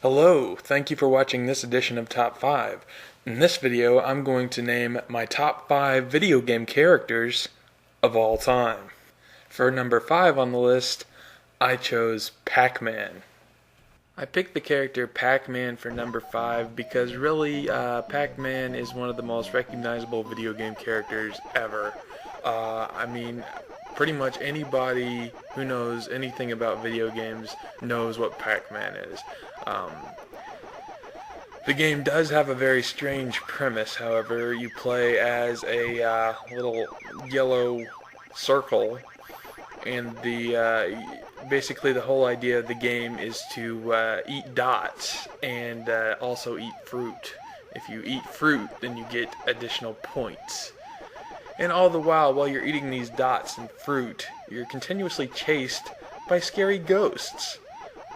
Hello, thank you for watching this edition of Top 5. In this video, I'm going to name my top 5 video game characters of all time. For number 5 on the list, I chose Pac-Man. I picked the character Pac-Man for number 5 because really, Pac-Man is one of the most recognizable video game characters ever. Pretty much anybody who knows anything about video games knows what Pac-Man is. The game does have a very strange premise, however. You play as a little yellow circle, and basically the whole idea of the game is to eat dots and also eat fruit. If you eat fruit, then you get additional points. And all the while you're eating these dots and fruit, you're continuously chased by scary ghosts.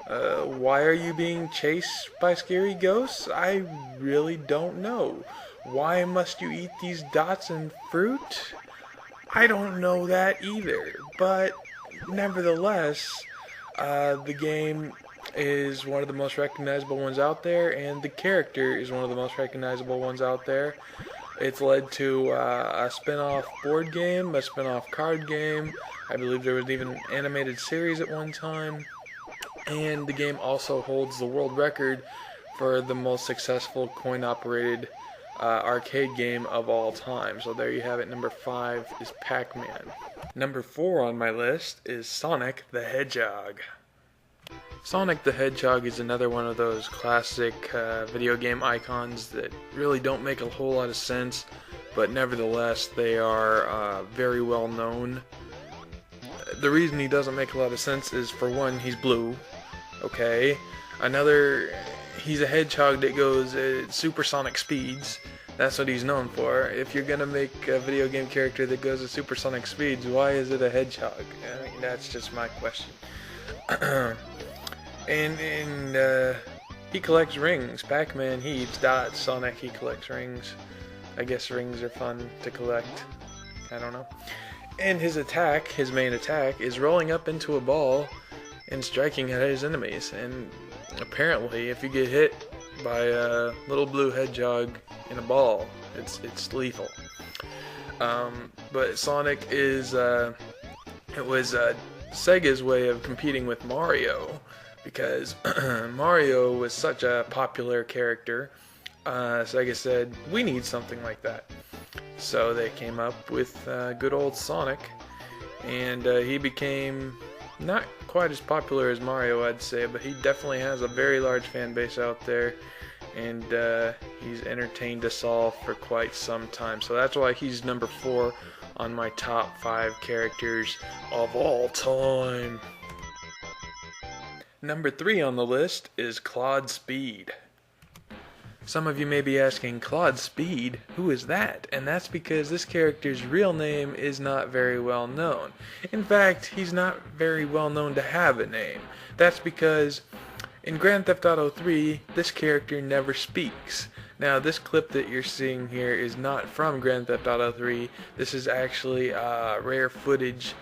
Why are you being chased by scary ghosts? I really don't know. Why must you eat these dots and fruit? I don't know that either. But nevertheless, the game is one of the most recognizable ones out there, and the character is one of the most recognizable ones out there. It's led to a spin-off board game, a spin-off card game. I believe there was even an animated series at one time. And the game also holds the world record for the most successful coin-operated arcade game of all time. So there you have it. Number 5 is Pac-Man. Number 4 on my list is Sonic the Hedgehog. Sonic the Hedgehog is another one of those classic video game icons that really don't make a whole lot of sense, but nevertheless they are very well known. The reason he doesn't make a lot of sense is, for one, he's blue. Okay. Another, he's a hedgehog that goes at supersonic speeds. That's what he's known for. If you're gonna make a video game character that goes at supersonic speeds, why is it a hedgehog? I mean, that's just my question. And he collects rings. Pac-Man, he eats dots. Sonic, he collects rings. I guess rings are fun to collect. I don't know. And his main attack, is rolling up into a ball and striking at his enemies. And apparently, if you get hit by a little blue hedgehog in a ball, it's lethal. But Sonic is it was Sega's way of competing with Mario, because Mario was such a popular character. Sega said, we need something like that. So they came up with good old Sonic, and he became not quite as popular as Mario, I'd say, but he definitely has a very large fan base out there, and he's entertained us all for quite some time. So that's why he's number 4 on my top 5 characters of all time. Number 3 on the list is Claude Speed. Some of you may be asking, Claude Speed? Who is that? And that's because this character's real name is not very well known. In fact, he's not very well known to have a name. That's because in Grand Theft Auto 3, this character never speaks. Now, this clip that you're seeing here is not from Grand Theft Auto 3. This is actually rare footage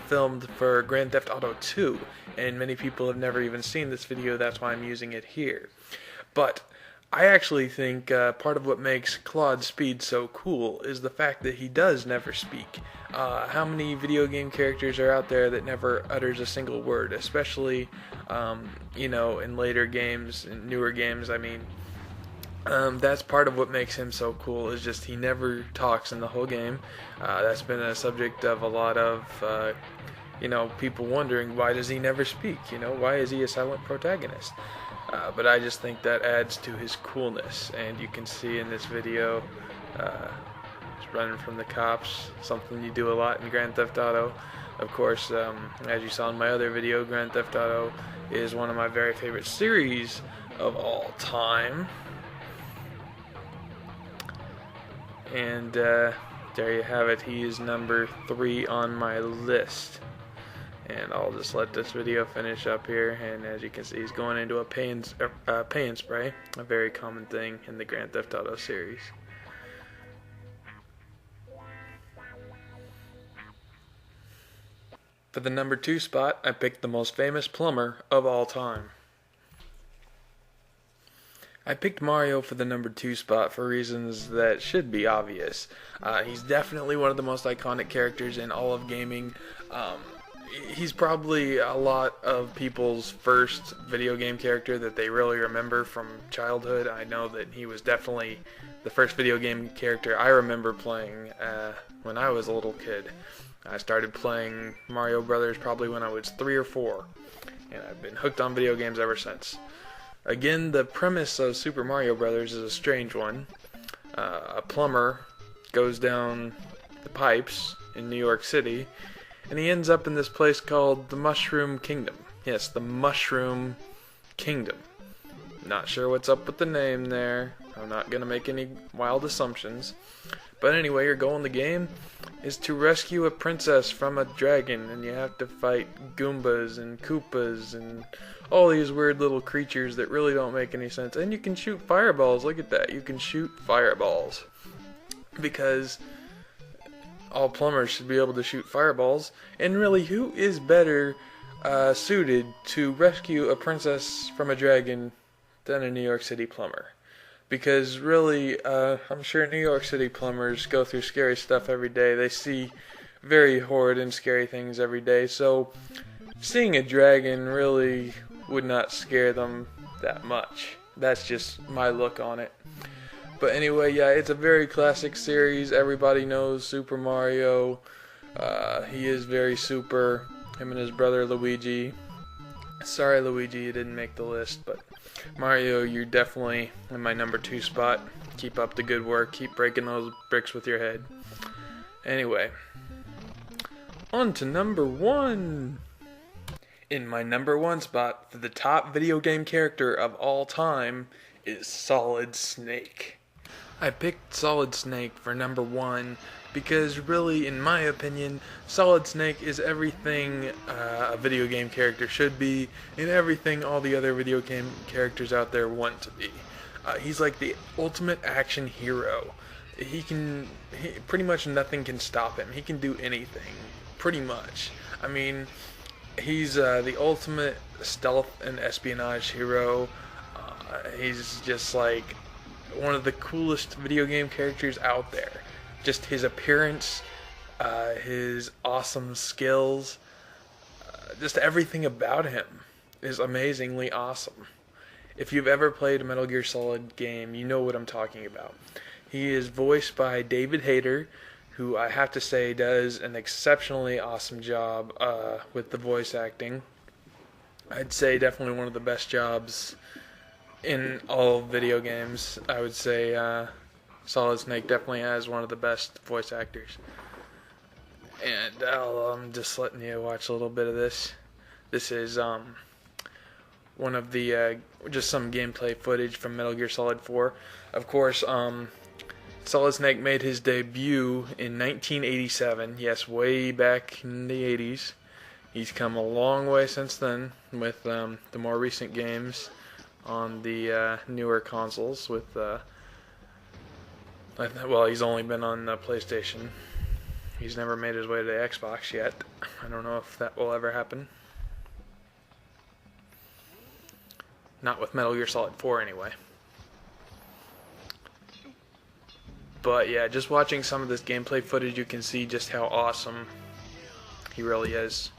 filmed for Grand Theft Auto 2. And many people have never even seen this video, that's why I'm using it here. But I actually think part of what makes Claude Speed so cool is the fact that he does never speak. How many video game characters are out there that never utters a single word, especially, in later games, in newer games, that's part of what makes him so cool, is just he never talks in the whole game. That's been a subject of a lot of, people wondering, why does he never speak? Why is he a silent protagonist? But I just think that adds to his coolness, and you can see in this video, he's running from the cops, something you do a lot in Grand Theft Auto. Of course, as you saw in my other video, Grand Theft Auto is one of my very favorite series of all time. And there you have it, he is number 3 on my list. And I'll just let this video finish up here, and as you can see, he's going into a pay and spray, a very common thing in the Grand Theft Auto series. For the number 2 spot, I picked the most famous plumber of all time. I picked Mario for the number 2 spot for reasons that should be obvious. He's definitely one of the most iconic characters in all of gaming. He's probably a lot of people's first video game character that they really remember from childhood. I know that he was definitely the first video game character I remember playing when I was a little kid. I started playing Mario Brothers probably when I was 3 or 4, and I've been hooked on video games ever since. Again, the premise of Super Mario Brothers is a strange one. A plumber goes down the pipes in New York City, and he ends up in this place called the Mushroom Kingdom. Yes, the Mushroom Kingdom. Not sure what's up with the name there. I'm not going to make any wild assumptions. But anyway, your goal in the game is to rescue a princess from a dragon, and you have to fight Goombas and Koopas and all these weird little creatures that really don't make any sense. And you can shoot fireballs. Look at that. You can shoot fireballs. Because all plumbers should be able to shoot fireballs. And really, who is better suited to rescue a princess from a dragon than a New York City plumber? Because really, I'm sure New York City plumbers go through scary stuff every day. They see very horrid and scary things every day. So seeing a dragon really would not scare them that much. That's just my look on it. But anyway, yeah, it's a very classic series. Everybody knows Super Mario. He is very super. Him and his brother Luigi. Sorry, Luigi, you didn't make the list, but Mario, you're definitely in my number 2 spot. Keep up the good work. Keep breaking those bricks with your head. Anyway, on to number 1. In my number 1 spot for the top video game character of all time is Solid Snake. I picked Solid Snake for number 1 because really, in my opinion, Solid Snake is everything a video game character should be and everything all the other video game characters out there want to be. He's like the ultimate action hero. Pretty much nothing can stop him. He can do anything, pretty much. I mean, he's the ultimate stealth and espionage hero. He's just like one of the coolest video game characters out there. Just his appearance, his awesome skills, just everything about him is amazingly awesome. If you've ever played a Metal Gear Solid game, you know what I'm talking about. He is voiced by David Hayter, who I have to say does an exceptionally awesome job with the voice acting. I'd say definitely one of the best jobs in all video games. I would say Solid Snake definitely has one of the best voice actors. And I'm just letting you watch a little bit of this. This is one of the just some gameplay footage from Metal Gear Solid 4. Of course, Solid Snake made his debut in 1987. Yes, way back in the 80s. He's come a long way since then with the more recent games on the newer consoles. Well, he's only been on the PlayStation. He's never made his way to the Xbox yet. I don't know if that will ever happen. Not with Metal Gear Solid 4 anyway. But yeah, just watching some of this gameplay footage, you can see just how awesome he really is.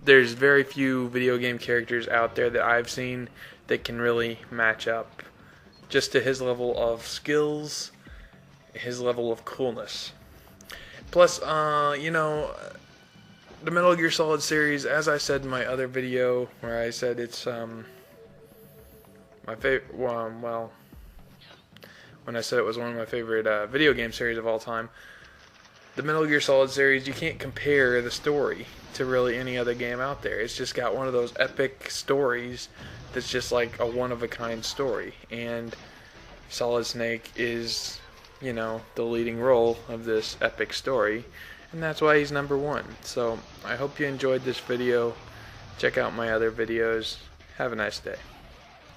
There's very few video game characters out there that I've seen that can really match up just to his level of skills, his level of coolness. Plus, you know, the Metal Gear Solid series, as I said in my other video, where I said it's my favorite, well, when I said it was one of my favorite video game series of all time, the Metal Gear Solid series, you can't compare the story to really any other game out there. It's just got one of those epic stories that's just like a one-of-a-kind story. And Solid Snake is, you know, the leading role of this epic story. And that's why he's number 1. So, I hope you enjoyed this video. Check out my other videos. Have a nice day.